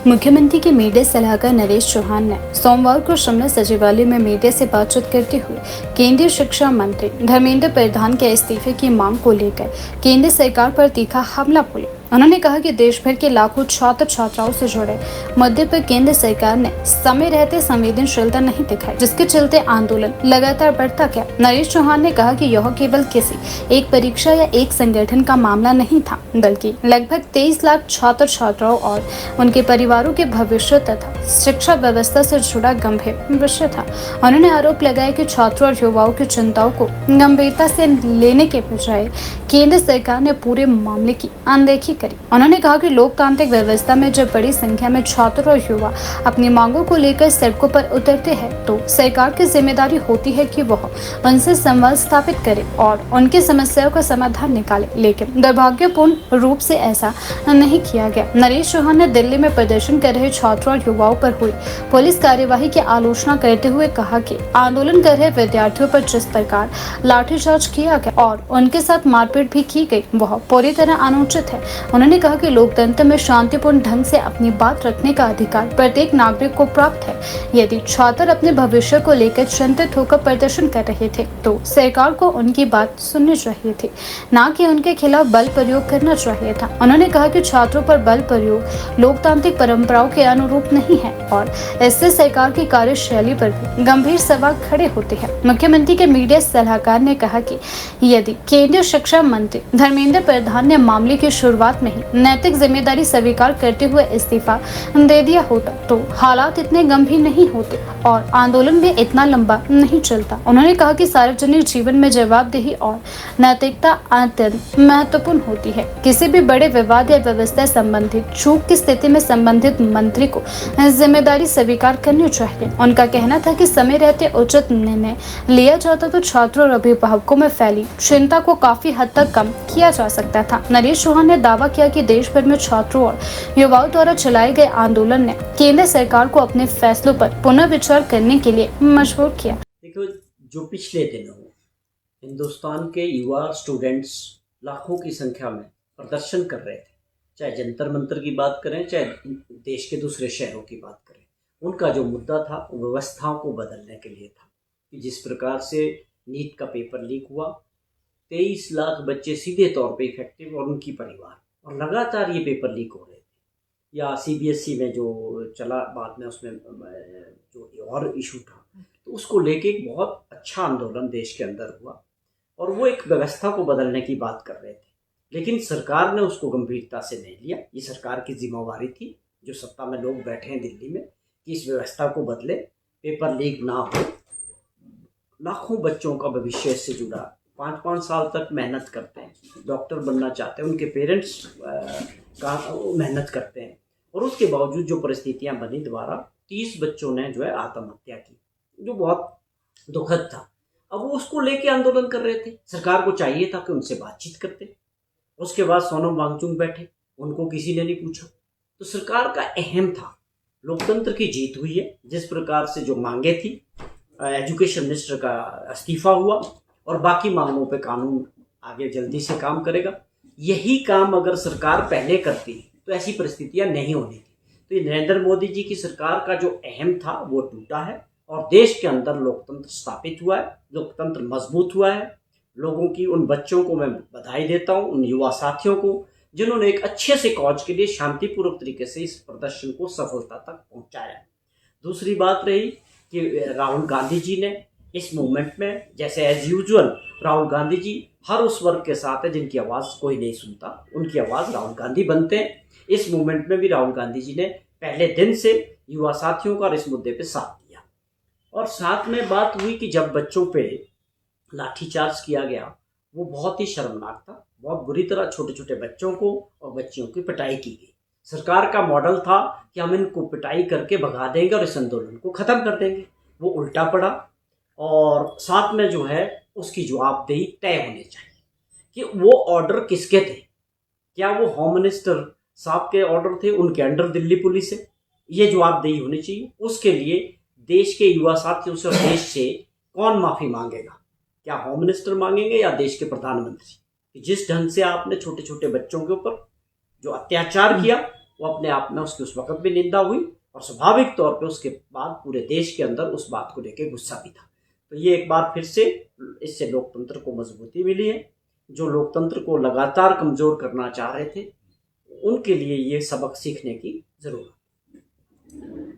मुख्यमंत्री के मीडिया सलाहकार नरेश चौहान ने सोमवार को शिमला सचिवालय में मीडिया से बातचीत करते हुए केंद्रीय शिक्षा मंत्री धर्मेंद्र प्रधान के इस्तीफे की मांग को लेकर केंद्र सरकार पर तीखा हमला बोले। उन्होंने कहा कि देश भर के लाखों छात्र छात्राओं से जुड़े मुद्दे पर केंद्र सरकार ने समय रहते संवेदनशीलता नहीं दिखाई, जिसके चलते आंदोलन लगातार बढ़ता गया। नरेश चौहान ने कहा कि यह केवल किसी एक परीक्षा या एक संगठन का मामला नहीं था, बल्कि लगभग 23 लाख छात्र छात्राओं और उनके परिवारों के भविष्य तथा शिक्षा व्यवस्था से जुड़ा गंभीर विषय था। उन्होंने आरोप लगाया कि छात्रों और युवाओं की चिंताओं को गंभीरता से लेने के बजाय केंद्र सरकार ने पूरे मामले की अनदेखी करी। उन्होंने कहा कि लोकतांत्रिक व्यवस्था में जब बड़ी संख्या में छात्र और युवा अपनी मांगों को लेकर सड़कों पर उतरते हैं, तो सरकार की जिम्मेदारी होती है कि वह उनसे संवाद स्थापित करे और उनकी समस्याओं का समाधान निकाले, लेकिन दुर्भाग्यपूर्ण रूप से ऐसा नहीं किया गया। नरेश चौहान ने दिल्ली में प्रदर्शन कर रहे छात्रों और युवाओं पर हुई पुलिस कार्यवाही की आलोचना करते हुए कहा कि आंदोलन कर रहे विद्यार्थियों पर जिस प्रकार लाठीचार्ज किया गया और उनके साथ मारपीट भी की गई, वह पूरी तरह अनुचित है। उन्होंने कहा कि लोकतंत्र में शांतिपूर्ण ढंग से अपनी बात रखने का अधिकार प्रत्येक नागरिक को प्राप्त है। यदि छात्र अपने भविष्य को लेकर चिंतित होकर प्रदर्शन कर रहे थे, तो सरकार को उनकी बात सुननी चाहिए थी, न कि उनके खिलाफ बल प्रयोग करना चाहिए था। उन्होंने कहा कि छात्रों पर बल प्रयोग लोकतांत्रिक परंपराओं के अनुरूप नहीं है और इससे सरकार की कार्यशैली पर भी गंभीर सवाल खड़े होते हैं। मुख्यमंत्री के मीडिया सलाहकार ने कहा कि यदि केंद्रीय शिक्षा मंत्री धर्मेंद्र प्रधान ने मामले की शुरुआत में ही नैतिक जिम्मेदारी स्वीकार करते हुए इस्तीफा दे दिया होता, तो हालात इतने गंभीर नहीं होते और आंदोलन भी इतना लंबा नहीं चलता। उन्होंने कहा कि सार्वजनिक जीवन में जवाबदेही और नैतिकता अत्यंत महत्वपूर्ण होती है। किसी भी बड़े विवाद या व्यवस्था संबंधित चूक की स्थिति में संबंधित मंत्री को जिम्मेदारी स्वीकार करनी चाहिए। उनका कहना था कि समय रहते उचित निर्णय लिया जाता तो छात्रों और अभिभावकों में फैली चिंता को काफी हद तक कम किया जा सकता था। नरेश चौहान ने दावा किया कि देश भर में छात्रों और युवाओं द्वारा चलाए गए आंदोलन ने केंद्र सरकार को अपने फैसलों पर पुनर्विचार करने के लिए मजबूर किया। देखो, जो पिछले दिनों हिंदुस्तान के युवा स्टूडेंट्स लाखों की संख्या में प्रदर्शन कर रहे थे, चाहे जंतर मंतर की बात करें, चाहे देश के दूसरे शहरों की बात करें, उनका जो मुद्दा था वो व्यवस्थाओं को बदलने के लिए था। कि जिस प्रकार से नीट का पेपर लीक हुआ, 23 लाख बच्चे सीधे तौर पे इफेक्टिव और उनकी परिवार, और लगातार ये पेपर लीक हो रहे थे। या सीबीएसई में जो चला बाद में, उसमें जो और इशू था, तो उसको लेके एक बहुत अच्छा आंदोलन देश के अंदर हुआ और वो एक व्यवस्था को बदलने की बात कर रहे थे। लेकिन सरकार ने उसको गंभीरता से नहीं लिया। ये सरकार की जिम्मेवारी थी, जो सत्ता में लोग बैठे हैं दिल्ली में, कि इस व्यवस्था को बदले, पेपर लीक ना हो। लाखों बच्चों का भविष्य इससे जुड़ा, 5-5 साल तक मेहनत करते हैं, डॉक्टर बनना चाहते हैं, उनके पेरेंट्स का मेहनत करते हैं, और उसके बावजूद जो परिस्थितियां बनी, दोबारा 30 बच्चों ने जो है आत्महत्या की, जो बहुत दुखद था। अब वो उसको लेके आंदोलन कर रहे थे। सरकार को चाहिए था कि उनसे बातचीत करते। उसके बाद सोनम वांगचुक बैठे, उनको किसी ने नहीं पूछा। तो सरकार का अहम था, लोकतंत्र की जीत हुई है। जिस प्रकार से जो मांगे थी, एजुकेशन मिनिस्टर का इस्तीफा हुआ और बाकी मांगों पे कानून आगे जल्दी से काम करेगा। यही काम अगर सरकार पहले करती तो ऐसी परिस्थितियां नहीं होनी थी। तो ये नरेंद्र मोदी जी की सरकार का जो अहम था वो टूटा है और देश के अंदर लोकतंत्र स्थापित हुआ है, लोकतंत्र मजबूत हुआ है। लोगों की, उन बच्चों को मैं बधाई देता हूं, उन युवा साथियों को, जिन्होंने एक अच्छे से कॉज के लिए शांतिपूर्वक तरीके से इस प्रदर्शन को सफलता तक पहुंचाया। दूसरी बात रही कि राहुल गांधी जी ने इस मूवमेंट में, जैसे एज यूजुअल, राहुल गांधी जी हर उस वर्ग के साथ है जिनकी आवाज़ कोई नहीं सुनता, उनकी आवाज़ राहुल गांधी बनते हैं। इस मूवमेंट में भी राहुल गांधी जी ने पहले दिन से युवा साथियों का इस मुद्दे पे साथ दिया। और साथ में बात हुई कि जब बच्चों पे लाठीचार्ज किया गया, वो बहुत ही शर्मनाक था। बहुत बुरी तरह छोटे छोटे बच्चों को और बच्चियों की पिटाई की गई। सरकार का मॉडल था कि हम इनको पिटाई करके भगा देंगे और इस आंदोलन को ख़त्म कर देंगे। वो उल्टा पड़ा और साथ में जो है उसकी जवाबदेही तय होनी चाहिए कि वो ऑर्डर किसके थे। क्या वो होम मिनिस्टर साहब के ऑर्डर थे, उनके अंडर दिल्ली पुलिस है? ये जवाबदेही होनी चाहिए। उसके लिए देश के युवा साथियों से और देश से कौन माफ़ी मांगेगा? क्या होम मिनिस्टर मांगेंगे या देश के प्रधानमंत्री? जिस ढंग से आपने छोटे छोटे बच्चों के ऊपर जो अत्याचार किया, वो अपने आप में उसकी उस वक्त भी निंदा हुई और स्वाभाविक तौर पे उसके बाद पूरे देश के अंदर उस बात को लेकर गुस्सा भी था। तो ये एक बार फिर से इससे लोकतंत्र को मजबूती मिली है। जो लोकतंत्र को लगातार कमज़ोर करना चाह रहे थे उनके लिए ये सबक सीखने की ज़रूरत है।